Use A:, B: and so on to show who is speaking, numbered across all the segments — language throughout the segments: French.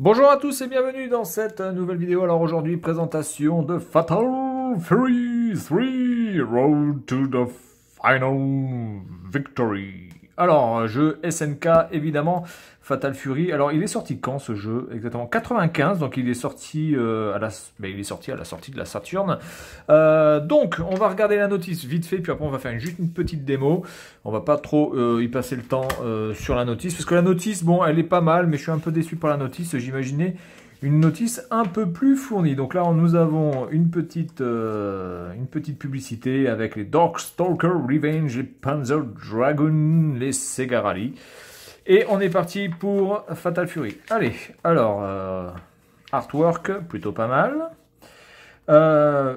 A: Bonjour à tous et bienvenue dans cette nouvelle vidéo. Alors aujourd'hui, présentation de Fatal Fury 3 Road to the Final Victory. Alors, jeu SNK évidemment, Fatal Fury. Alors, il est sorti quand ce jeu? Exactement 95, donc il est sorti il est sorti à la sortie de la Saturn. Donc, on va regarder la notice vite fait, puis après on va faire juste une petite démo. On va pas trop y passer le temps sur la notice, parce que la notice, bon, elle est pas mal, mais je suis un peu déçu par la notice. J'imaginais une notice un peu plus fournie. Donc là, nous avons une petite publicité avec les Darkstalker Revenge, les Panzer Dragoon, les Sega Rally. Et on est parti pour Fatal Fury. Allez, alors, artwork, plutôt pas mal.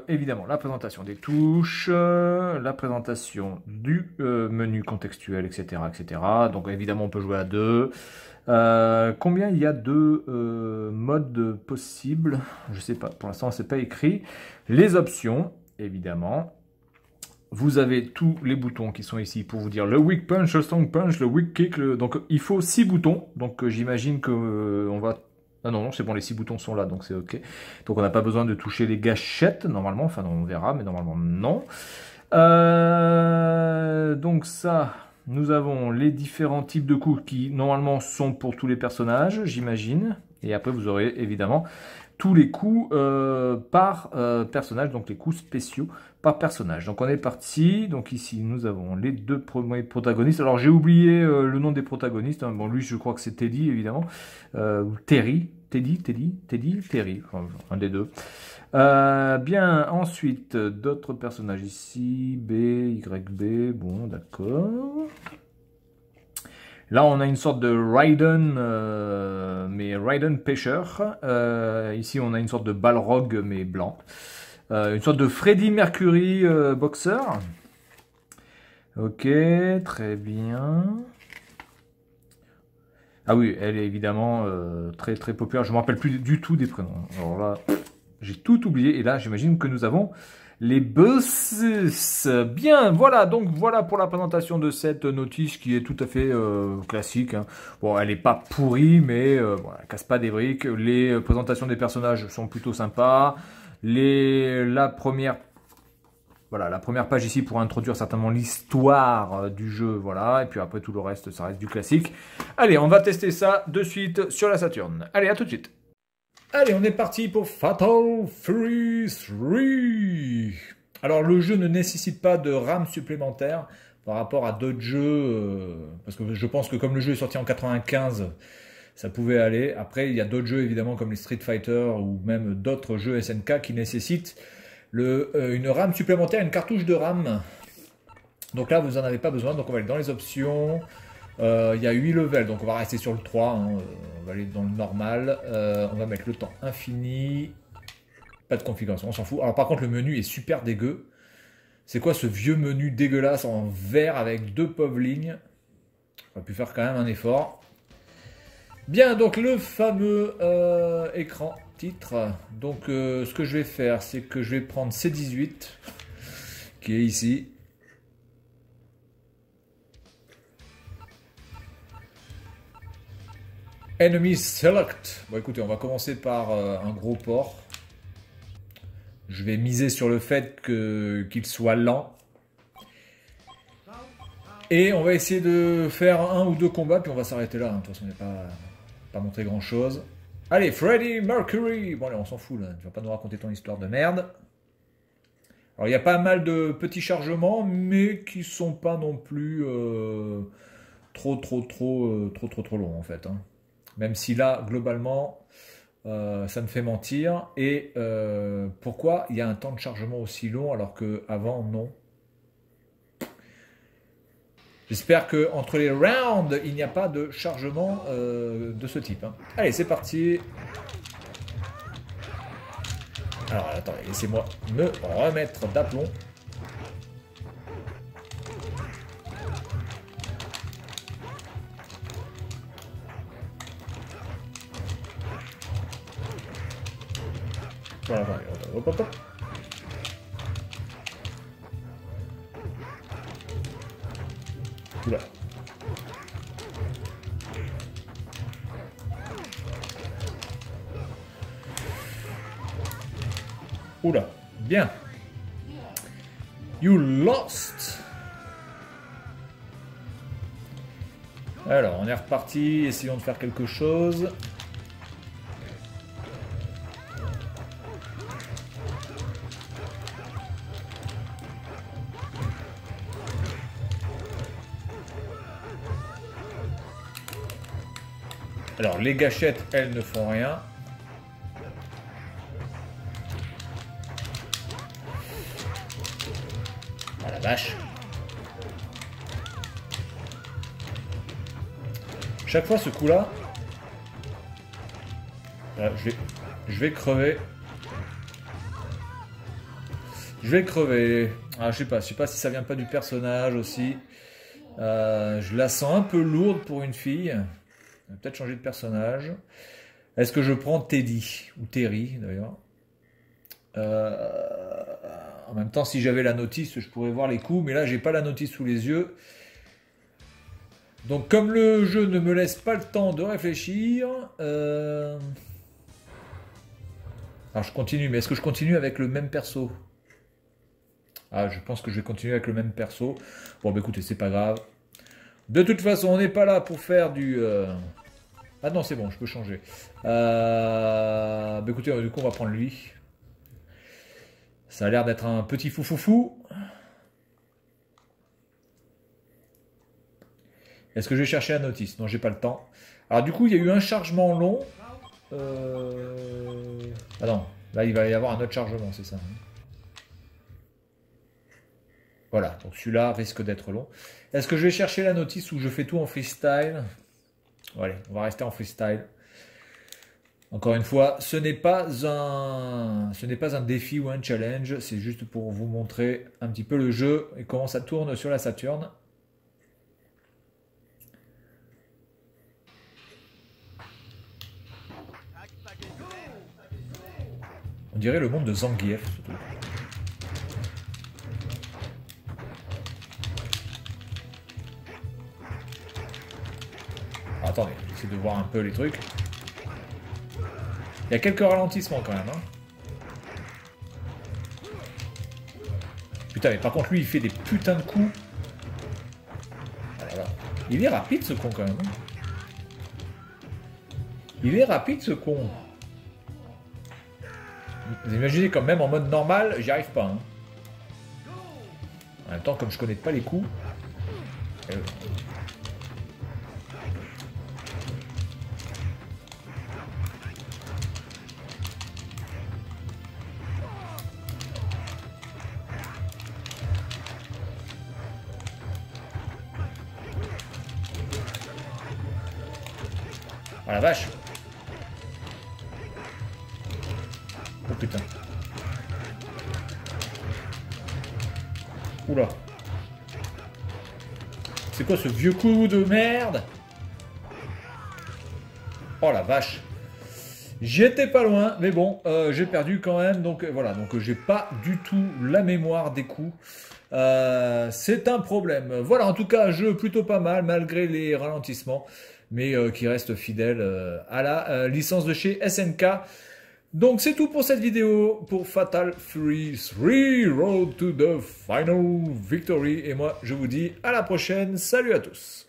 A: Évidemment, la présentation des touches, la présentation du menu contextuel, etc., etc. Donc évidemment, on peut jouer à deux. Combien il y a de modes possibles? Je sais pas, pour l'instant, c'est pas écrit. Les options, évidemment. Vous avez tous les boutons qui sont ici pour vous dire le weak punch, le strong punch, le weak kick. Donc il faut 6 boutons. Donc j'imagine que on va... Ah non, c'est bon, les 6 boutons sont là, donc c'est ok. Donc on n'a pas besoin de toucher les gâchettes, normalement. Enfin, on verra, mais normalement, non. Donc ça, nous avons les différents types de coups qui, normalement, sont pour tous les personnages, j'imagine. Et après, vous aurez, évidemment, tous les coups par personnage, donc les coups spéciaux par personnage. Donc on est parti. Donc ici, nous avons les deux premiers protagonistes. Alors j'ai oublié le nom des protagonistes. Hein. Bon, lui, je crois que c'est Teddy, évidemment. Ou Terry. Terry. Enfin, un des deux. Bien, ensuite, d'autres personnages ici. B, YB. Bon, d'accord. Là, on a une sorte de Raiden, mais Raiden pêcheur. Ici, on a une sorte de Balrog, mais blanc. Une sorte de Freddie Mercury boxeur. Ok, très bien. Ah oui, elle est évidemment très très populaire. Je ne me rappelle plus du tout des prénoms. Alors là, j'ai tout oublié. Et là, j'imagine que nous avons les bosses. Bien, voilà. Donc voilà pour la présentation de cette notice qui est tout à fait classique. Hein. Bon, elle n'est pas pourrie, mais bon, elle casse pas des briques. Les présentations des personnages sont plutôt sympas. La première page ici pour introduire certainement l'histoire du jeu, voilà, et puis après tout le reste, ça reste du classique. Allez, on va tester ça de suite sur la Saturn. Allez, à tout de suite. Allez, on est parti pour Fatal Fury 3. Alors, le jeu ne nécessite pas de RAM supplémentaire par rapport à d'autres jeux, parce que je pense que comme le jeu est sorti en 95, ça pouvait aller. Après, il y a d'autres jeux, évidemment, comme les Street Fighter ou même d'autres jeux SNK qui nécessitent une RAM supplémentaire, une cartouche de RAM. Donc là, vous n'en avez pas besoin. Donc on va aller dans les options. Il y a 8 levels, donc on va rester sur le 3. Hein. On va aller dans le normal. On va mettre le temps infini. Pas de configuration, on s'en fout. Alors par contre, le menu est super dégueu. C'est quoi ce vieux menu dégueulasse en vert avec deux pauvres lignes? On va pu faire quand même un effort. Bien, donc le fameux écran titre. Donc ce que je vais faire, c'est que je vais prendre C18, qui est ici. Enemy Select. Bon écoutez, on va commencer par un gros port. Je vais miser sur le fait qu'il soit lent. Et on va essayer de faire un ou deux combats, puis on va s'arrêter là. Hein. De toute façon, il n'y a pas montré grand chose. Allez, Freddie Mercury. Bon allez, on s'en fout là, tu vas pas nous raconter ton histoire de merde. Alors il y a pas mal de petits chargements, mais qui sont pas non plus trop longs en fait. Hein. Même si là, globalement, ça me fait mentir. Et pourquoi il y a un temps de chargement aussi long alors qu'avant, non? J'espère qu'entre les rounds, il n'y a pas de chargement de ce type. Hein. Allez, c'est parti. Alors, attendez, laissez-moi me remettre d'aplomb. Voilà, hop, hop, hop. Oula. Oula, bien. You lost. Alors, on est reparti. Essayons de faire quelque chose. Alors, les gâchettes, elles ne font rien. Ah la vache. Chaque fois, ce coup-là, je vais crever. Je vais crever. Ah, je sais pas si ça vient pas du personnage aussi. Je la sens un peu lourde pour une fille. On va peut-être changer de personnage. Est-ce que je prends Teddy ou Terry d'ailleurs? En même temps, si j'avais la notice, je pourrais voir les coups, mais là, j'ai pas la notice sous les yeux. Donc, comme le jeu ne me laisse pas le temps de réfléchir, alors je continue, mais est-ce que je continue avec le même perso? Ah, je pense que je vais continuer avec le même perso. Bon, bah écoutez, c'est pas grave. De toute façon, on n'est pas là pour faire du... Ah non, c'est bon, je peux changer. Bah écoutez, du coup, on va prendre lui. Ça a l'air d'être un petit foufoufou. Est-ce que je vais chercher la notice? Non, j'ai pas le temps. Alors du coup, il y a eu un chargement long. Ah non, là, il va y avoir un autre chargement, c'est ça. Voilà, donc celui-là risque d'être long. Est-ce que je vais chercher la notice ou je fais tout en freestyle? Allez, on va rester en freestyle. Encore une fois, ce n'est pas un défi ou un challenge, c'est juste pour vous montrer un petit peu le jeu et comment ça tourne sur la Saturn. On dirait le monde de Zangief, surtout. Alors, attendez, j'essaie de voir un peu les trucs. Il y a quelques ralentissements quand même. Hein. Putain, mais par contre, lui, il fait des putains de coups. Voilà. Il est rapide, ce con, quand même. Hein. Il est rapide, ce con. Vous imaginez, quand même, en mode normal, j'y arrive pas. Hein. En même temps, comme je connais pas les coups... Oh la vache! Oh putain! Oula! C'est quoi ce vieux coup de merde? Oh la vache! J'étais pas loin, mais bon, j'ai perdu quand même, donc voilà, donc j'ai pas du tout la mémoire des coups. C'est un problème. Voilà, en tout cas, jeu plutôt pas mal, malgré les ralentissements, mais qui reste fidèle à la licence de chez SNK. Donc c'est tout pour cette vidéo, pour Fatal Fury 3, Road to the Final Victory. Et moi, je vous dis à la prochaine. Salut à tous!